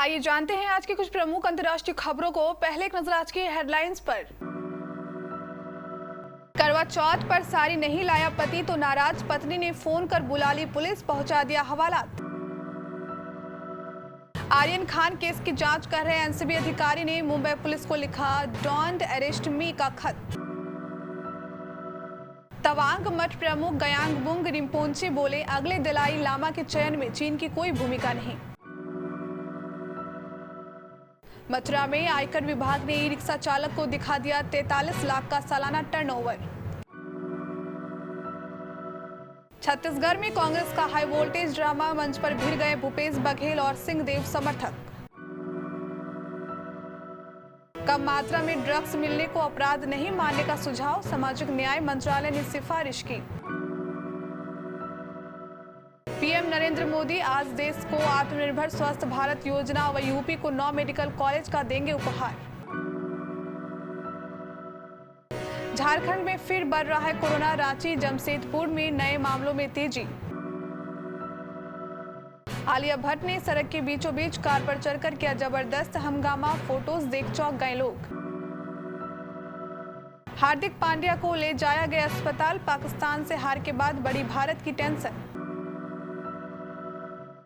आइए जानते हैं आज की कुछ प्रमुख अंतर्राष्ट्रीय खबरों को। पहले एक नजर आज की हेडलाइंस पर। करवा चौथ पर साड़ी नहीं लाया पति तो नाराज पत्नी ने फोन कर बुला ली पुलिस, पहुंचा दिया हवालात। आर्यन खान केस की जांच कर रहे एनसीबी अधिकारी ने मुंबई पुलिस को लिखा डोंट अरेस्ट मी का खत। तवांग मठ प्रमुख गयांग बुंग रिम्पोंचे बोले अगले दलाई लामा के चयन में चीन की कोई भूमिका नहीं। मथुरा में आयकर विभाग ने ई रिक्शा चालक को दिखा दिया 43 लाख का सालाना टर्नओवर। छत्तीसगढ़ में कांग्रेस का हाई वोल्टेज ड्रामा, मंच पर भिड़ गए भूपेश बघेल और सिंहदेव समर्थक। कम मात्रा में ड्रग्स मिलने को अपराध नहीं मानने का सुझाव, सामाजिक न्याय मंत्रालय ने सिफारिश की। पीएम नरेंद्र मोदी आज देश को आत्मनिर्भर स्वस्थ भारत योजना व यूपी को 9 मेडिकल कॉलेज का देंगे उपहार। झारखंड में फिर बढ़ रहा है कोरोना, रांची जमशेदपुर में नए मामलों में तेजी। आलिया भट्ट ने सड़क के बीचों बीच कार पर चढ़कर किया जबरदस्त हंगामा, फोटोज देख चौंक गए लोग। हार्दिक पांड्या को ले जाया गया अस्पताल, पाकिस्तान से हार के बाद बड़ी भारत की टेंशन।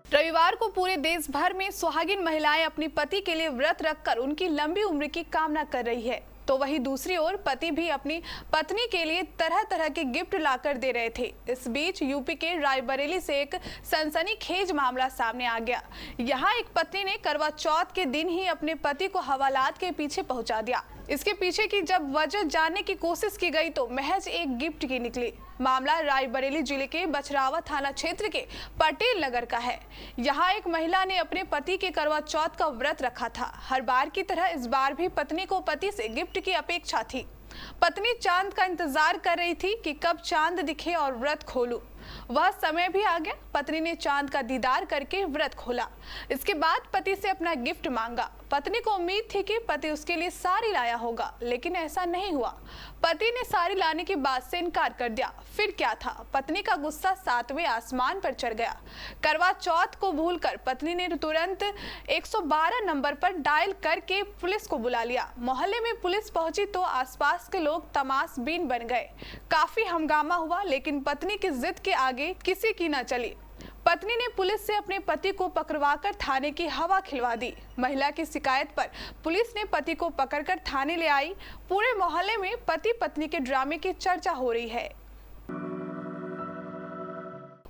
रविवार को पूरे देश भर में सुहागिन महिलाएं अपने पति के लिए व्रत रखकर उनकी लंबी उम्र की कामना कर रही है, तो वहीं दूसरी ओर पति भी अपनी पत्नी के लिए तरह तरह के गिफ्ट लाकर दे रहे थे। इस बीच यूपी के रायबरेली से एक सनसनीखेज मामला सामने आ गया। यहाँ एक पत्नी ने करवा चौथ के दिन ही अपने पति को हवालात के पीछे पहुंचा दिया। इसके पीछे की जब वजह जानने की कोशिश की गई तो महज एक गिफ्ट की निकली। मामला रायबरेली जिले के बछरावा थाना क्षेत्र के पटेल नगर का है। यहाँ एक महिला ने अपने पति के करवा चौथ का व्रत रखा था। हर बार की तरह इस बार भी पत्नी को पति से गिफ्ट की अपेक्षा थी। पत्नी चांद का इंतजार कर रही थी कि कब चांद दिखे और व्रत खोलूं। वह समय भी आ गया। पत्नी ने चांद का दीदार करके व्रत खोला। इसके बाद पति से अपना गिफ्ट मांगा। पत्नी को उम्मीद थी कि पति उसके लिए साड़ी लाया होगा, लेकिन ऐसा नहीं हुआ। पति ने साड़ी लाने की बात से इनकार कर दिया। फिर क्या था, पत्नी का गुस्सा 7वें आसमान पर चढ़ गया। करवा चौथ को भूलकर पत्नी ने तुरंत 112 नंबर पर डायल करके पुलिस को बुला लिया। मोहल्ले में पुलिस पहुंची तो आसपास के लोग तमाशबीन बन गए। काफी हंगामा हुआ, लेकिन पत्नी की जिद के आगे किसी की न चली। पत्नी ने पुलिस से अपने पति को पकड़वाकर थाने की हवा खिलवा दी। महिला की शिकायत पर पुलिस ने पति को पकड़कर थाने ले आई। पूरे मोहल्ले में पति पत्नी के ड्रामे की चर्चा हो रही है।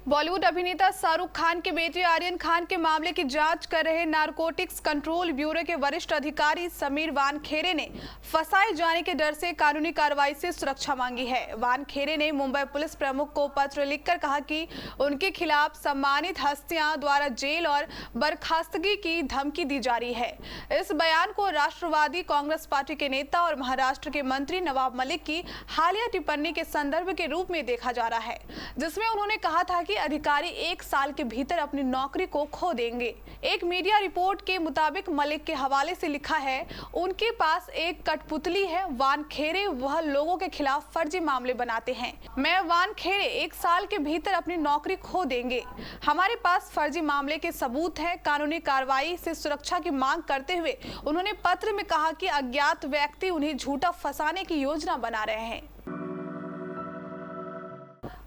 बॉलीवुड अभिनेता शाहरुख खान के बेटे आर्यन खान के मामले की जांच कर रहे नारकोटिक्स कंट्रोल ब्यूरो के वरिष्ठ अधिकारी समीर वानखेड़े ने फंसाए जाने के डर से कानूनी कार्रवाई से सुरक्षा मांगी है। वानखेड़े ने मुंबई पुलिस प्रमुख को पत्र लिखकर कहा कि उनके खिलाफ सम्मानित हस्तियां द्वारा जेल और बर्खास्तगी की धमकी दी जा रही है। इस बयान को राष्ट्रवादी कांग्रेस पार्टी के नेता और महाराष्ट्र के मंत्री नवाब मलिक की हालिया टिप्पणी के संदर्भ के रूप में देखा जा रहा है, जिसमें उन्होंने कहा था कि अधिकारी 1 साल के भीतर अपनी नौकरी को खो देंगे। एक मीडिया रिपोर्ट के मुताबिक मलिक के हवाले से लिखा है, उनके पास एक कठपुतली है। वानखेड़े वह लोगों के खिलाफ फर्जी मामले बनाते हैं। मैं वानखेड़े 1 साल के भीतर अपनी नौकरी खो देंगे। हमारे पास फर्जी मामले के सबूत है। कानूनी कार्रवाई से सुरक्षा की मांग करते हुए उन्होंने पत्र में कहा कि अज्ञात व्यक्ति उन्हें झूठा फंसाने की योजना बना रहे हैं।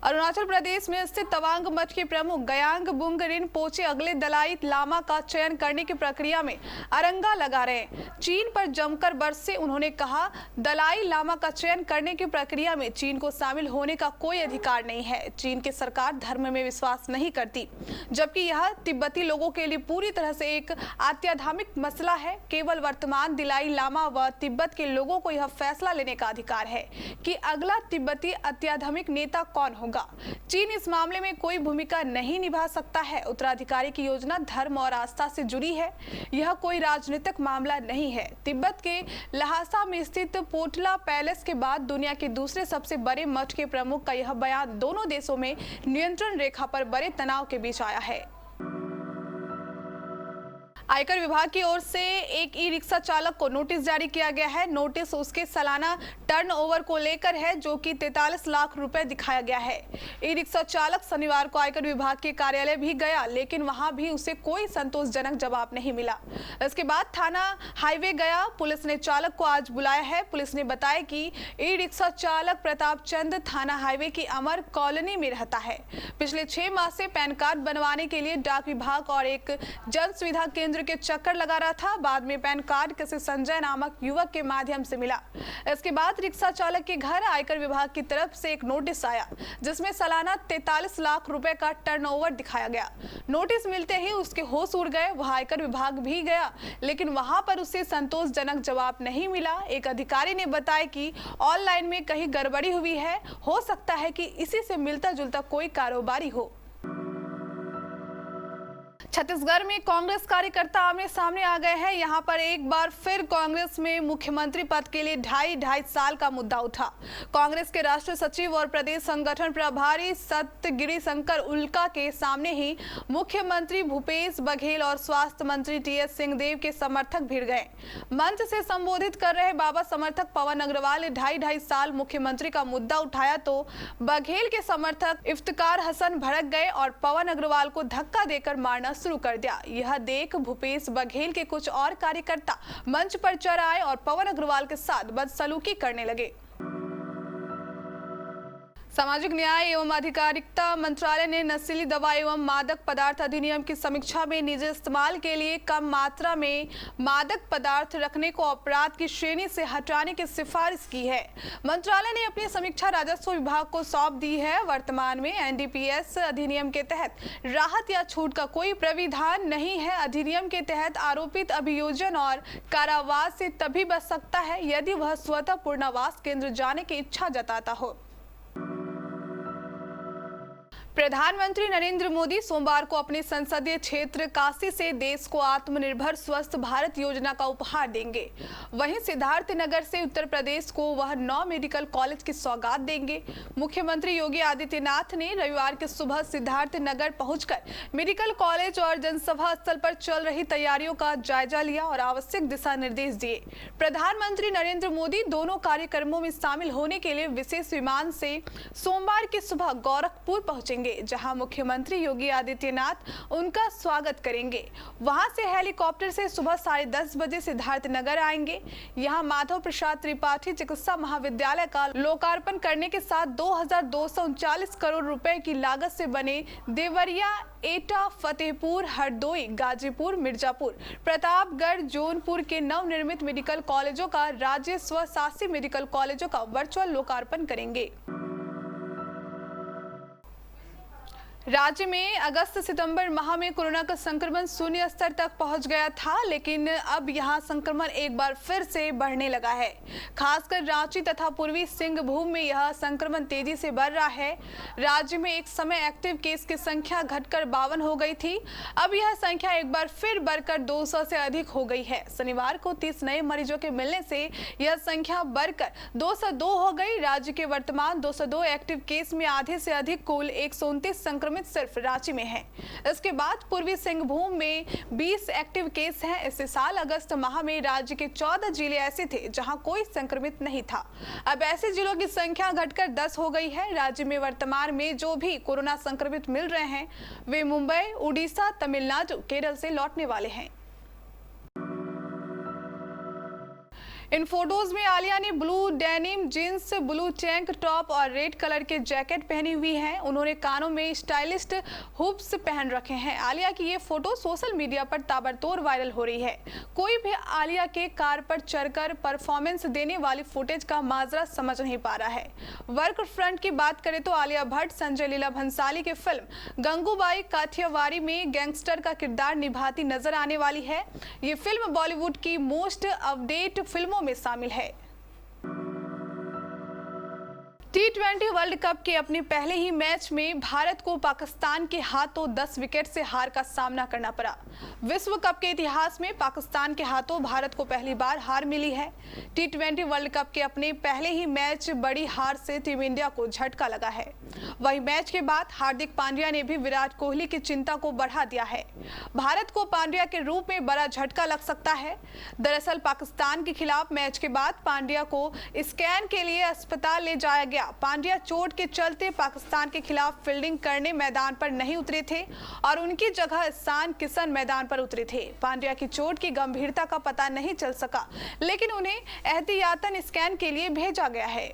अरुणाचल प्रदेश में स्थित तवांग मठ के प्रमुख गयांग बुंग रिम्पोचे अगले दलाई लामा का चयन करने की प्रक्रिया में अरंगा लगा रहे हैं। चीन पर जमकर बरसे उन्होंने कहा, दलाई लामा का चयन करने की प्रक्रिया में चीन को शामिल होने का कोई अधिकार नहीं है। चीन की सरकार धर्म में विश्वास नहीं करती, जबकि यह तिब्बती लोगों के लिए पूरी तरह से एक आध्यात्मिक मसला है। केवल वर्तमान दलाई लामा व तिब्बत के लोगों को यह फैसला लेने का अधिकार है कि अगला तिब्बती आध्यात्मिक नेता कौन होगा। चीन इस मामले में कोई भूमिका नहीं निभा सकता है। उत्तराधिकारी की योजना धर्म और आस्था से जुड़ी है। यह कोई राजनीतिक मामला नहीं है। तिब्बत के लहासा में स्थित पोटला पैलेस के बाद दुनिया के दूसरे सबसे बड़े मठ के प्रमुख का यह बयान दोनों देशों में नियंत्रण रेखा पर बड़े तनाव के बीच आया है। आयकर विभाग की ओर से एक ई रिक्शा चालक को नोटिस जारी किया गया है। नोटिस उसके सालाना टर्नओवर को लेकर है, जो कि 43 लाख रुपए दिखाया गया है। ई रिक्शा चालक शनिवार को आयकर विभाग के कार्यालय भी गया, लेकिन वहां भी उसे कोई संतोषजनक जवाब नहीं मिला। इसके बाद थाना हाईवे गया। पुलिस ने चालक को आज बुलाया है। पुलिस ने बताया कि ई रिक्शा चालक प्रताप चंद थाना हाईवे की अमर कॉलोनी में रहता है। पिछले 6 माह से पैन कार्ड बनवाने के लिए डाक विभाग और एक जन सुविधा केंद्र के चक्कर लगा रहा था। बाद में पैन कार्ड किसी संजय नामक युवक के माध्यम से मिला। इसके बाद रिक्शा चालक के घर आयकर विभाग की तरफ से एक नोटिस आया, जिसमें सालाना 43 लाख रुपए का टर्नओवर दिखाया गया। नोटिस मिलते ही उसके होश उड़ गए। वह आयकर विभाग भी गया, लेकिन वहां पर उसे संतोषजनक जवाब नहीं मिला। एक अधिकारी ने बताया कि ऑनलाइन में कहीं गड़बड़ी हुई है, हो सकता है कि इसी से मिलता जुलता कोई कारोबारी हो। छत्तीसगढ़ में कांग्रेस कार्यकर्ता आमने सामने आ गए हैं। यहां पर एक बार फिर कांग्रेस में मुख्यमंत्री पद के लिए ढाई साल का मुद्दा उठा। कांग्रेस के राष्ट्रीय सचिव और प्रदेश संगठन प्रभारी सत्यगिरी शंकर उल्का के सामने ही मुख्यमंत्री भूपेश बघेल और स्वास्थ्य मंत्री टीएस सिंहदेव के समर्थक भिड़ गए। मंच से संबोधित कर रहे बाबा समर्थक पवन अग्रवाल ने ढाई साल मुख्यमंत्री का मुद्दा उठाया, तो बघेल के समर्थक इफ्तिकार हसन भड़क गए और पवन अग्रवाल को धक्का देकर मारना शुरू कर दिया। यह देख भूपेश बघेल के कुछ और कार्यकर्ता मंच पर चढ़ आए और पवन अग्रवाल के साथ बदसलूकी करने लगे। सामाजिक न्याय एवं अधिकारिता मंत्रालय ने नशीली दवा एवं मादक पदार्थ अधिनियम की समीक्षा में निजी इस्तेमाल के लिए कम मात्रा में मादक पदार्थ रखने को अपराध की श्रेणी से हटाने की सिफारिश की है। मंत्रालय ने अपनी समीक्षा राजस्व विभाग को सौंप दी है। वर्तमान में एनडीपीएस अधिनियम के तहत राहत या छूट का कोई प्राविधान नहीं है। अधिनियम के तहत आरोपित अभियोजन और कारावास से तभी बच सकता है यदि वह स्वतः पूर्णावास केंद्र जाने की इच्छा जताता हो। प्रधानमंत्री नरेंद्र मोदी सोमवार को अपने संसदीय क्षेत्र काशी से देश को आत्मनिर्भर स्वस्थ भारत योजना का उपहार देंगे। वहीं सिद्धार्थनगर से उत्तर प्रदेश को वह 9 मेडिकल कॉलेज की सौगात देंगे। मुख्यमंत्री योगी आदित्यनाथ ने रविवार की सुबह सिद्धार्थनगर पहुंचकर मेडिकल कॉलेज और जनसभा स्थल पर चल रही तैयारियों का जायजा लिया और आवश्यक दिशा निर्देश दिए। प्रधानमंत्री नरेंद्र मोदी दोनों कार्यक्रमों में शामिल होने के लिए विशेष विमान से सोमवार की सुबह गोरखपुर पहुंचेंगे, जहां मुख्यमंत्री योगी आदित्यनाथ उनका स्वागत करेंगे। वहां से हेलीकॉप्टर से सुबह 10:30 बजे सिद्धार्थनगर आएंगे। यहां माधव प्रसाद त्रिपाठी चिकित्सा महाविद्यालय का लोकार्पण करने के साथ 2239 करोड़ रुपए की लागत से बने देवरिया, एटा, फतेहपुर, हरदोई, गाजीपुर, मिर्जापुर, प्रतापगढ़, जौनपुर के नवनिर्मित मेडिकल कॉलेजों का राज्य स्वशासी मेडिकल कॉलेजों का वर्चुअल लोकार्पण करेंगे। राज्य में अगस्त-सितंबर माह में कोरोना का संक्रमण 0 स्तर तक पहुंच गया था, लेकिन अब यहां संक्रमण एक बार फिर से बढ़ने लगा है। खासकर रांची तथा पूर्वी सिंहभूम में यह संक्रमण तेजी से बढ़ रहा है। राज्य में एक समय एक्टिव केस की संख्या घटकर 52 हो गई थी। अब यह संख्या एक बार फिर बढ़कर 200 से अधिक हो गई है। शनिवार को 30 नए मरीजों के मिलने से यह संख्या बढ़कर 202 हो गई। राज्य के वर्तमान 202 एक्टिव केस में आधे से अधिक कुल 129 संक्रमित सिर्फ रांची में है। इसके बाद पूर्वी सिंहभूम में 20 एक्टिव केस हैं। इस साल अगस्त माह में राज्य के 14 जिले ऐसे थे जहां कोई संक्रमित नहीं था। अब ऐसे जिलों की संख्या घटकर 10 हो गई है। राज्य में वर्तमान में जो भी कोरोना संक्रमित मिल रहे हैं वे मुंबई, उड़ीसा, तमिलनाडु, केरल से लौटने वाले हैं। इन फोटोज में आलिया ने blue denim jeans, blue tank top और रेड कलर के जैकेट पहनी हुई है। उन्होंने कानों में स्टाइलिस्ट हुप्स पहन रखे हैं। आलिया की ये फोटो सोशल मीडिया पर ताबड़तोड़ वायरल हो रही है। कोई भी आलिया के कार पर चढ़कर परफॉर्मेंस देने वाली फुटेज का माजरा समझ नहीं पा रहा है। वर्क फ्रंट की बात करें तो आलिया भट्ट संजय लीला भंसाली की फिल्म गंगूबाई काठियावाड़ी में गैंगस्टर का किरदार निभाती नजर आने वाली है। ये फिल्म बॉलीवुड की मोस्ट अपडेट फिल्मों में शामिल है। T20 वर्ल्ड कप के अपने पहले ही मैच में भारत को पाकिस्तान के हाथों 10 विकेट से हार का सामना करना पड़ा। विश्व कप के इतिहास में पाकिस्तान के हाथों भारत को पहली बार हार मिली है। T20 वर्ल्ड कप के अपने पहले ही मैच बड़ी हार से टीम इंडिया को झटका लगा है। वहीं मैच के बाद हार्दिक पांड्या ने भी विराट कोहली की चिंता को बढ़ा दिया है। भारत को पांड्या के रूप में बड़ा झटका लग सकता है। दरअसल पाकिस्तान के खिलाफ मैच के बाद पांड्या को स्कैन के लिए अस्पताल ले जाया गया। पांड्या चोट के चलते पाकिस्तान के खिलाफ फील्डिंग करने मैदान पर नहीं उतरे थे और उनकी जगह ईशान किशन मैदान पर उतरे थे। पांड्या की चोट की गंभीरता का पता नहीं चल सका, लेकिन उन्हें एहतियातन स्कैन के लिए भेजा गया है।